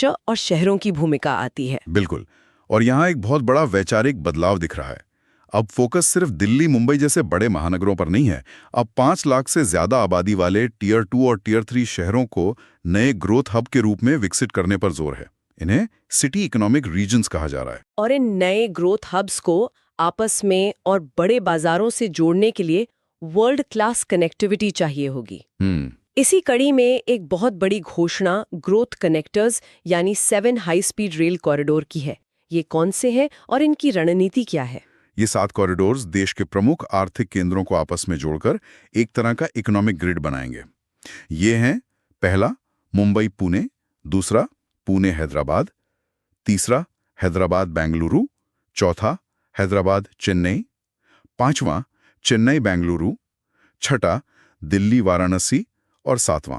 Infrastructure और शहरों की भूमिका आती है। बिल्कुल। और यहाँ एक बहुत बड़ा वैचारिक बदलाव दिख रहा है। अब फोकस सिर्फ दिल्ली मुंबई जैसे बड़े महानगरों पर नहीं है। अब 5 लाख से ज्यादा आबादी वाले टियर 2 और टियर 3 शहरों को नए ग्रोथ हब के रूप में विकसित करने पर जोर है। इन्हें सिटी इकोनॉमिक रीजन्स कहा जा रहा है। और इन नए ग्रोथ हब्स को आपस में और बड़े बाजारों से जोड़ने के लिए वर्ल्ड क्लास कनेक्टिविटी चाहिए होगी। इसी कड़ी में एक बहुत बड़ी घोषणा ग्रोथ कनेक्टर्स यानी 7 हाई स्पीड रेल कॉरिडोर की है। ये कौन से हैं और इनकी रणनीति क्या है? ये 7 कॉरिडोर्स देश के प्रमुख आर्थिक केंद्रों को आपस में जोड़कर एक तरह का इकोनॉमिक ग्रिड बनाएंगे। ये हैं, पहला मुंबई पुणे, दूसरा पुणे हैदराबाद, तीसरा हैदराबाद बेंगलुरु, चौथा हैदराबाद चेन्नई, पांचवां चेन्नई बेंगलुरु, छठा दिल्ली वाराणसी और सातवां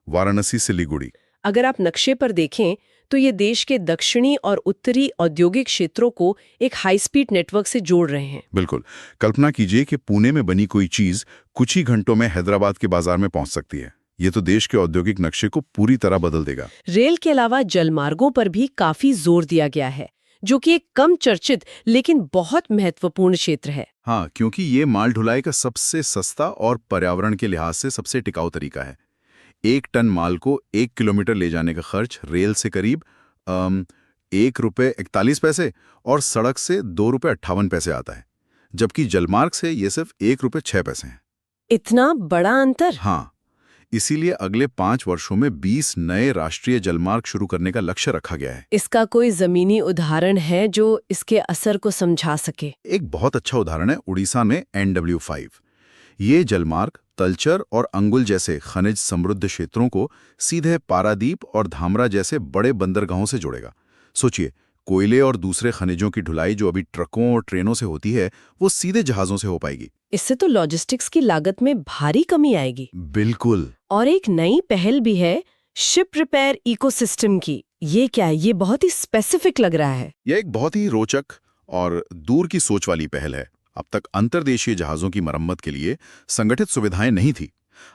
वाराणसी सिलीगुड़ी। अगर आप नक्शे पर देखें तो ये देश के दक्षिणी और उत्तरी औद्योगिक क्षेत्रों को एक हाई स्पीड नेटवर्क से जोड़ रहे हैं। बिल्कुल। कल्पना कीजिए कि पुणे में बनी कोई चीज कुछ ही घंटों में हैदराबाद के बाजार में पहुंच सकती है। ये तो देश के औद्योगिक नक्शे को पूरी तरह बदल देगा। रेल के अलावा जलमार्गों पर भी काफी जोर दिया गया है, जो कि एक कम चर्चित लेकिन बहुत महत्वपूर्ण क्षेत्र है। हाँ, क्योंकि ये माल ढुलाई का सबसे सस्ता और पर्यावरण के लिहाज से सबसे टिकाऊ तरीका है। 1 टन माल को 1 किलोमीटर ले जाने का खर्च रेल से करीब ₹1.41 और सड़क से ₹2.58 आता है, जबकि जलमार्ग से ये सिर्फ ₹1.06 है। इतना बड़ा अंतर? हाँ, इसीलिए अगले 5 वर्षों में 20 नए राष्ट्रीय जलमार्ग शुरू करने का लक्ष्य रखा गया है। इसका कोई जमीनी उदाहरण है जो इसके असर को समझा सके? एक बहुत अच्छा उदाहरण है उड़ीसा में NW5। ये जलमार्ग तलचर और अंगुल जैसे खनिज समृद्ध क्षेत्रों को सीधे पारादीप और धामरा जैसे बड़े बंदरगाहों से जोड़ेगा। सोचिए, कोयले और दूसरे खनिजों की ढुलाई जो अभी ट्रकों और ट्रेनों से होती है, वो सीधे जहाजों से हो पाएगी। इससे तो लॉजिस्टिक्स की लागत में भारी कमी आएगी। बिल्कुल। और एक नई पहल भी है शिप रिपेयर इकोसिस्टम की। ये क्या है? ये बहुत ही स्पेसिफिक लग रहा है। यह एक बहुत ही रोचक और दूर की सोच वाली पहल है। अब तक अंतर्देशीय जहाजों की मरम्मत के लिए संगठित सुविधाएं नहीं थी।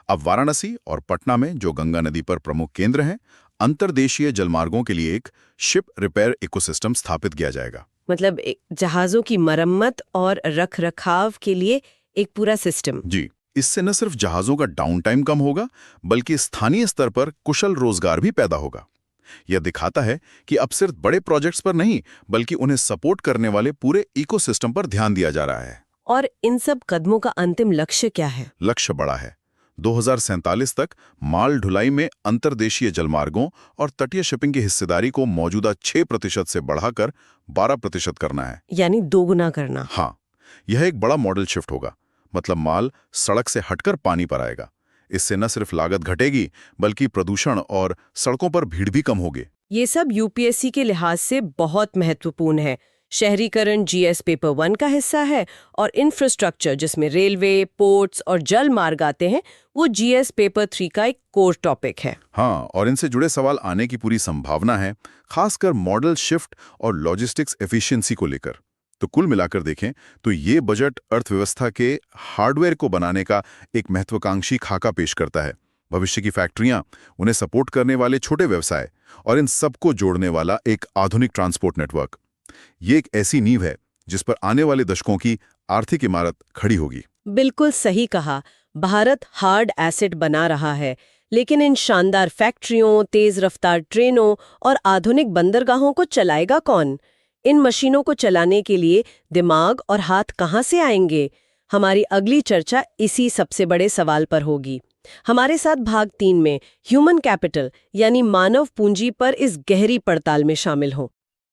अब वाराणसी और पटना में, जो गंगा नदी पर प्रमुख केंद्र हैं, अंतर्देशीय जलमार्गों के लिए एक शिप रिपेयर इकोसिस्टम स्थापित किया जाएगा। मतलब जहाजों की मरम्मत और रखरखाव के लिए एक पूरा सिस्टम। जी। इससे न सिर्फ जहाजों का डाउन टाइम कम होगा, बल्कि स्थानीय स्तर पर कुशल रोजगार भी पैदा होगा। यह दिखाता है कि अब सिर्फ बड़े प्रोजेक्ट्स पर नहीं, बल्कि उन्हें सपोर्ट करने वाले पूरे इकोसिस्टम पर ध्यान दिया जा रहा है। और इन सब कदमों का अंतिम लक्ष्य क्या है? लक्ष्य बड़ा है। 2047 तक माल ढुलाई में अंतर्देशीय जलमार्गों और तटीय शिपिंग की हिस्सेदारी को मौजूदा 6% से बढ़ाकर 12% करना है। यानी दोगुना करना। हाँ, यह एक बड़ा मॉडल शिफ्ट होगा। मतलब माल सड़क से हटकर पानी पर आएगा। इससे न सिर्फ लागत घटेगी, बल्कि प्रदूषण और सड़कों पर भीड़ भी कम होगी। ये सब यूपीएससी के लिहाज से बहुत महत्वपूर्ण है। शहरीकरण जीएस पेपर 1 का हिस्सा है और इंफ्रास्ट्रक्चर, जिसमें रेलवे, पोर्ट्स और जल मार्ग आते हैं, वो जीएस पेपर 3 का एक कोर टॉपिक है। हाँ, और इनसे जुड़े सवाल आने की पूरी संभावना है, खासकर मॉडल शिफ्ट और लॉजिस्टिक्स एफिशिएंसी को लेकर। तो कुल मिलाकर देखें तो ये बजट अर्थव्यवस्था के हार्डवेयर को बनाने का एक महत्वाकांक्षी खाका पेश करता है। भविष्य की फैक्ट्रियां, उन्हें सपोर्ट करने वाले छोटे व्यवसाय और इन सबको जोड़ने वाला एक आधुनिक ट्रांसपोर्ट नेटवर्क। ये एक ऐसी नींव है जिस पर आने वाले दशकों की आर्थिक इमारत खड़ी होगी। बिल्कुल सही कहा। भारत हार्ड एसेट बना रहा है, लेकिन इन शानदार फैक्ट्रियों, तेज रफ्तार ट्रेनों और आधुनिक बंदरगाहों को चलाएगा कौन? इन मशीनों को चलाने के लिए दिमाग और हाथ कहाँ से आएंगे? हमारी अगली चर्चा इसी सबसे बड़े सवाल पर होगी। हमारे साथ भाग 3 में ह्यूमन कैपिटल यानी मानव पूंजी पर इस गहरी पड़ताल में शामिल हों।